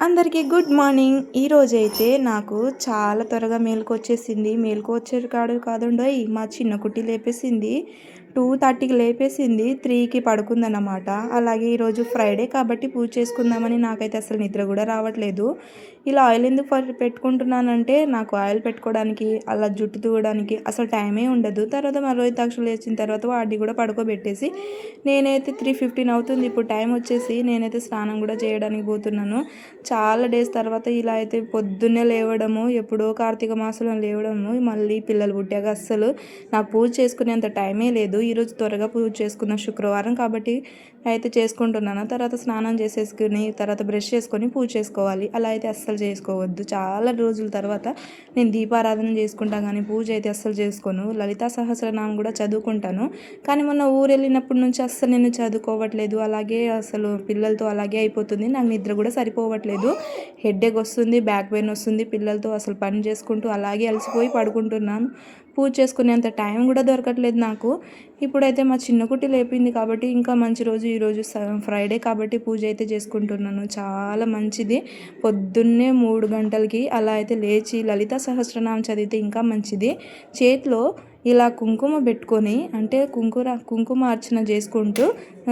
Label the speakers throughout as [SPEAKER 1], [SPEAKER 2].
[SPEAKER 1] అందరికీ good morning. ఈరోజైతే నాకు చాలా త్వరగా మేలుకు వచ్చేసింది. మేలుకు వచ్చేది కాదుండోయ్, మా చిన్న కుట్టి లేపేసింది. 2:30కి లేపేసింది, 3కి పడుకుందన్నమాట. అలాగే ఈరోజు ఫ్రైడే కాబట్టి పూజ చేసుకుందామని నాకైతే అసలు నిద్ర కూడా రావట్లేదు. ఇలా ఆయిల్ ఎందుకు పెట్టుకుంటున్నానంటే నాకు ఆయిల్ పెట్టుకోవడానికి, అలా జుట్టు తూవడానికి అసలు టైమే ఉండదు. తర్వాత మా రోహితాక్షులు లేచిన తర్వాత వాడిని కూడా పడుకోబెట్టేసి నేనైతే 3:15 అవుతుంది ఇప్పుడు టైం వచ్చేసి. నేనైతే స్నానం కూడా చేయడానికి పోతున్నాను. చాలా డేస్ తర్వాత ఇలా అయితే పొద్దున్నే లేవడము, ఎప్పుడో కార్తీక మాసంలో లేవడము, మళ్ళీ పిల్లలు పుట్టాక అస్సలు నాకు పూజ చేసుకునేంత టైమే లేదు. ఈరోజు త్వరగా పూజ చేసుకున్న శుక్రవారం కాబట్టి అయితే చేసుకుంటున్నాను. తర్వాత స్నానం చేసేసుకుని తర్వాత బ్రష్ చేసుకొని పూజ చేసుకోవాలి. అలా అయితే అస్సలు చేసుకోవద్దు. చాలా రోజుల తర్వాత నేను దీపారాధన చేసుకుంటాను కానీ పూజ అయితే అస్సలు చేసుకోను. లలితా సహస్రనామం కూడా చదువుకుంటాను కానీ మొన్న ఊరు వెళ్ళినప్పటి నుంచి అస్సలు నేను చదువుకోవట్లేదు. అలాగే అసలు పిల్లలతో అలాగే అయిపోతుంది. నాకు నిద్ర కూడా సరిపోవట్లేదు. హెడేక్ వస్తుంది, బ్యాక్ పెయిన్ వస్తుంది. పిల్లలతో అసలు పని చేసుకుంటూ అలాగే అలసిపోయి పడుకుంటున్నాను. పూజ చేసుకునేంత టైం కూడా దొరకట్లేదు నాకు. ఇప్పుడైతే మా చిన్న కుట్టి లేపింది కాబట్టి ఇంకా మంచి రోజు. ఈరోజు ఫ్రైడే కాబట్టి పూజ అయితే చేసుకుంటున్నాను. చాలా మంచిది. పొద్దున్నే 3 గంటలకి అలా అయితే లేచి లలితా సహస్రనామం చదివితే ఇంకా మంచిది. చేతిలో ఇలా కుంకుమ పెట్టుకొని అంటే కుంకుమ అర్చన చేసుకుంటూ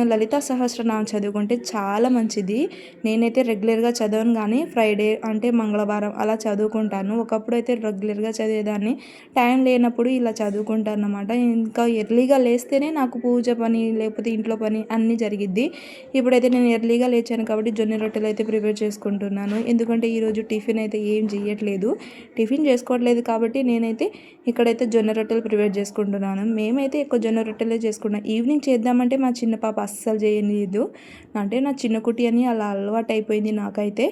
[SPEAKER 1] లలితా సహస్రనామం చదువుకుంటే చాలా మంచిది. నేనైతే రెగ్యులర్గా చదవను కానీ ఫ్రైడే అంటే మంగళవారం అలా చదువుకుంటాను. ఒకప్పుడు అయితే రెగ్యులర్గా చదివేదాన్ని, టైం లేనప్పుడు ఇలా చదువుకుంటాను అన్నమాట. ఇంకా ఎర్లీగా లేస్తేనే నాకు పూజ పని లేకపోతే ఇంట్లో పని అన్నీ జరిగిద్ది. ఇప్పుడైతే నేను ఎర్లీగా లేచాను కాబట్టి జొన్న రొట్టెలు అయితే ప్రిపేర్ చేసుకుంటున్నాను. ఎందుకంటే ఈరోజు టిఫిన్ అయితే ఏం చేయట్లేదు, టిఫిన్ చేసుకోవట్లేదు కాబట్టి నేనైతే ఇక్కడైతే జొన్న రొట్టెలు ప్రిపేర్ చేసుకుంటున్నాను. మేమైతే ఎక్కువ జొన్న రొట్టెలే చేసుకుంటాం. ఈవినింగ్ చేద్దామంటే మా చిన్న పాప అస్సలు చేయలేదు. అంటే నా చిన్న కుట్టి అని అలా అలవాటు అయిపోయింది నాకైతే.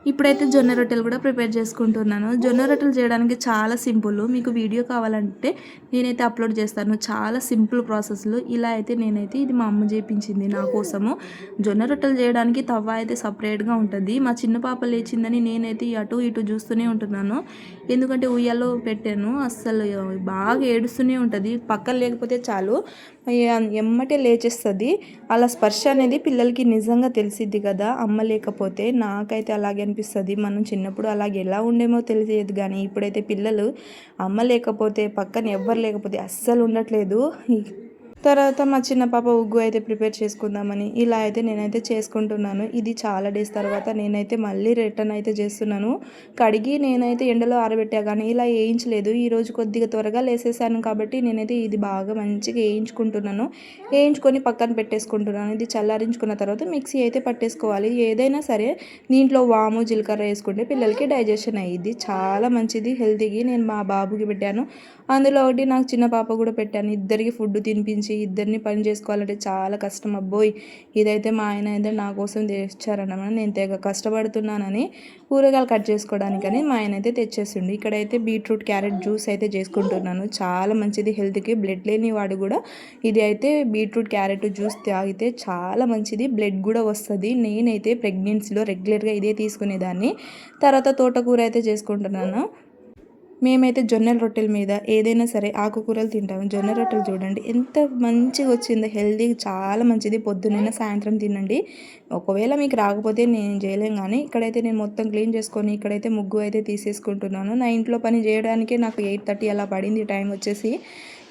[SPEAKER 1] ఇప్పుడైతే జొన్న రొట్టెలు కూడా ప్రిపేర్ చేసుకుంటున్నాను. జొన్న రొట్టెలు చేయడానికి చాలా సింపుల్. మీకు వీడియో కావాలంటే నేనైతే అప్లోడ్ చేస్తాను. చాలా సింపుల్ ప్రాసెస్లో. ఇలా అయితే నేనైతే ఇది మా అమ్మ చేయించింది నా కోసము. జొన్న రొట్టెలు చేయడానికి తవ్వ అయితే సపరేట్గా ఉంటుంది. మా చిన్న పాప లేచిందని నేనైతే అటు ఇటు చూస్తూనే ఉంటున్నాను. ఎందుకంటే ఉయ్యాలో పెట్టాను, అస్సలు బాగా ఏడుస్తూనే ఉంటుంది. పక్కన లేకపోతే చాలు ఎమ్మటే లేచేస్తుంది. అలా స్పర్శ అనేది పిల్లలకి నిజంగా తెలిసిద్ది కదా అమ్మ లేకపోతే. నాకైతే అలాగే అనిపిస్తుంది. మనం చిన్నప్పుడు అలాగే ఎలా ఉండేమో తెలియదు కానీ ఇప్పుడైతే పిల్లలు అమ్మ లేకపోతే పక్కన ఎవ్వరు లేకపోతే అస్సలు ఉండట్లేదు. తర్వాత మా చిన్న పాప ఉగ్గు అయితే ప్రిపేర్ చేసుకుందామని ఇలా అయితే నేనైతే చేసుకుంటున్నాను. ఇది చాలా డేస్ తర్వాత నేనైతే మళ్ళీ రిటర్న్ అయితే చేస్తున్నాను. కడిగి నేనైతే ఎండలో ఆరబెట్టా కానీ ఇలా వేయించలేదు. ఈరోజు కొద్దిగా త్వరగా లేసేసాను కాబట్టి నేనైతే ఇది బాగా మంచిగా వేయించుకుంటున్నాను. వేయించుకొని పక్కన పెట్టేసుకుంటున్నాను. ఇది చల్లారించుకున్న తర్వాత మిక్సీ అయితే పట్టేసుకోవాలి. ఏదైనా సరే దీంట్లో వాము జీలకర్ర వేసుకుంటే పిల్లలకి డైజెషన్ అయ్యిద్ది. చాలా మంచిది హెల్తీకి. నేను మా బాబుకి పెట్టాను, అందులో ఒకటి నాకు చిన్న పాప కూడా పెట్టాను. ఇద్దరికి ఫుడ్ తినిపించి ఇద్దరిని పని చేసుకోవాలంటే చాలా కష్టం అబ్బోయ్. ఇదైతే మా ఆయన అయితే నా కోసం తెచ్చారన్నమాట. నేను తెగ కష్టపడుతున్నానని కూరగాయలు కట్ చేసుకోవడానికని మా ఆయన అయితే తెచ్చేసిండు. ఇక్కడైతే బీట్రూట్ క్యారెట్ జ్యూస్ అయితే చేసుకుంటున్నాను. చాలా మంచిది హెల్త్కి. బ్లడ్ లేని వాడు కూడా ఇది అయితే బీట్రూట్ క్యారెట్ జ్యూస్ తాగితే చాలా మంచిది, బ్లడ్ కూడా వస్తుంది. నేనైతే ప్రెగ్నెన్సీలో రెగ్యులర్గా ఇదే తీసుకునేదాన్ని. తర్వాత తోటకూర అయితే చేసుకుంటున్నాను. మేమైతే జొన్నల రొట్టెల మీద ఏదైనా సరే ఆకుకూరలు తింటాము. జొన్న రొట్టెలు చూడండి ఎంత మంచిగా వచ్చిందో, హెల్తీ, చాలా మంచిది. పొద్దునైనా సాయంత్రం తినండి. ఒకవేళ మీకు రాకపోతే నేను చేయలేం కానీ ఇక్కడైతే నేను మొత్తం క్లీన్ చేసుకొని ఇక్కడైతే ముగ్గు అయితే తీసేసుకుంటున్నాను. నా ఇంట్లో పని చేయడానికే నాకు 8:30 అలా పడింది టైం వచ్చేసి.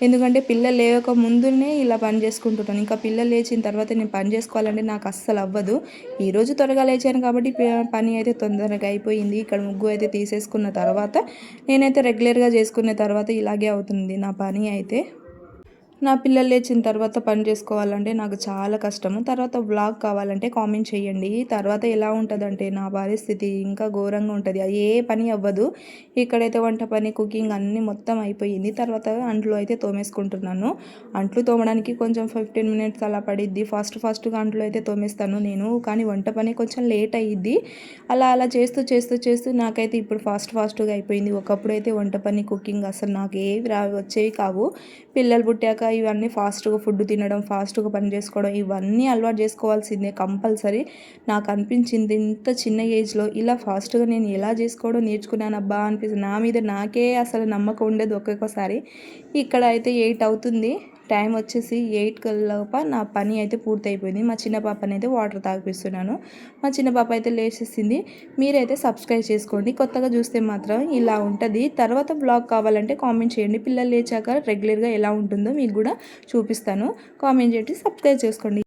[SPEAKER 1] ఎందుకంటే పిల్లలు లేక ముందునే ఇలా పని చేసుకుంటున్నాను. ఇంకా పిల్లలు లేచిన తర్వాత నేను పని చేసుకోవాలంటే నాకు అస్సలు అవ్వదు. ఈరోజు త్వరగా లేచాను కాబట్టి పని అయితే తొందరగా అయిపోయింది. ఇక్కడ ముగ్గు అయితే తీసేసుకున్న తర్వాత నేనైతే రెగ్యులర్గా చేసుకునే తర్వాత ఇలాగే అవుతుంది నా పని అయితే. నా పిల్లలు లేచిన తర్వాత పని చేసుకోవాలంటే నాకు చాలా కష్టము. తర్వాత వ్లాగ్ కావాలంటే కామెంట్ చేయండి. తర్వాత ఎలా ఉంటుందంటే నా పరిస్థితి ఇంకా ఘోరంగా ఉంటుంది. ఏ పని అవ్వదు. ఇక్కడైతే వంట పని, కుకింగ్ అన్నీ మొత్తం అయిపోయింది. తర్వాత అంట్లు అయితే తోమేసుకుంటున్నాను. అంట్లు తోమడానికి కొంచెం 15 మినిట్స్ అలా పడిద్ది. ఫాస్ట్గా అంట్లు అయితే తోమేస్తాను నేను, కానీ వంట పని కొంచెం లేట్ అయ్యిద్ది. అలా చేస్తూ నాకైతే ఇప్పుడు ఫాస్ట్గా అయిపోయింది. ఒకప్పుడైతే వంట పని, కుకింగ్ అసలు నాకు ఏవి వచ్చేవి కావు. పిల్లలు పుట్టాక ఇవన్నీ ఫాస్ట్గా ఫుడ్ తినడం, ఫాస్ట్గా పని చేసుకోవడం ఇవన్నీ అలవాటు చేసుకోవాల్సిందే కంపల్సరీ. నాకు అనిపించింది ఇంత చిన్న ఏజ్లో ఇలా ఫాస్ట్గా నేను ఎలా చేసుకోవడం నేర్చుకున్నానబ్బా అనిపిస్తుంది. నా మీద నాకే అసలు నమ్మకం ఉండదు ఒక్కొక్కసారి. ఇక్కడ అయితే 8 అవుతుంది. టైం వచ్చేసి 8 లోప నా పని అయితే పూర్తయిపోయింది. మా చిన్న పాపని అయితే వాటర్ తాగిపిస్తున్నాను. మా చిన్న పాప అయితే లేచేసింది. మీరైతే సబ్స్క్రైబ్ చేసుకోండి. కొత్తగా చూస్తే మాత్రం ఇలా ఉంటుంది. తర్వాత బ్లాగ్ కావాలంటే కామెంట్ చేయండి. పిల్లలు లేచాక రెగ్యులర్గా ఎలా ఉంటుందో మీకు కూడా చూపిస్తాను. కామెంట్ చేసి సబ్స్క్రైబ్ చేసుకోండి.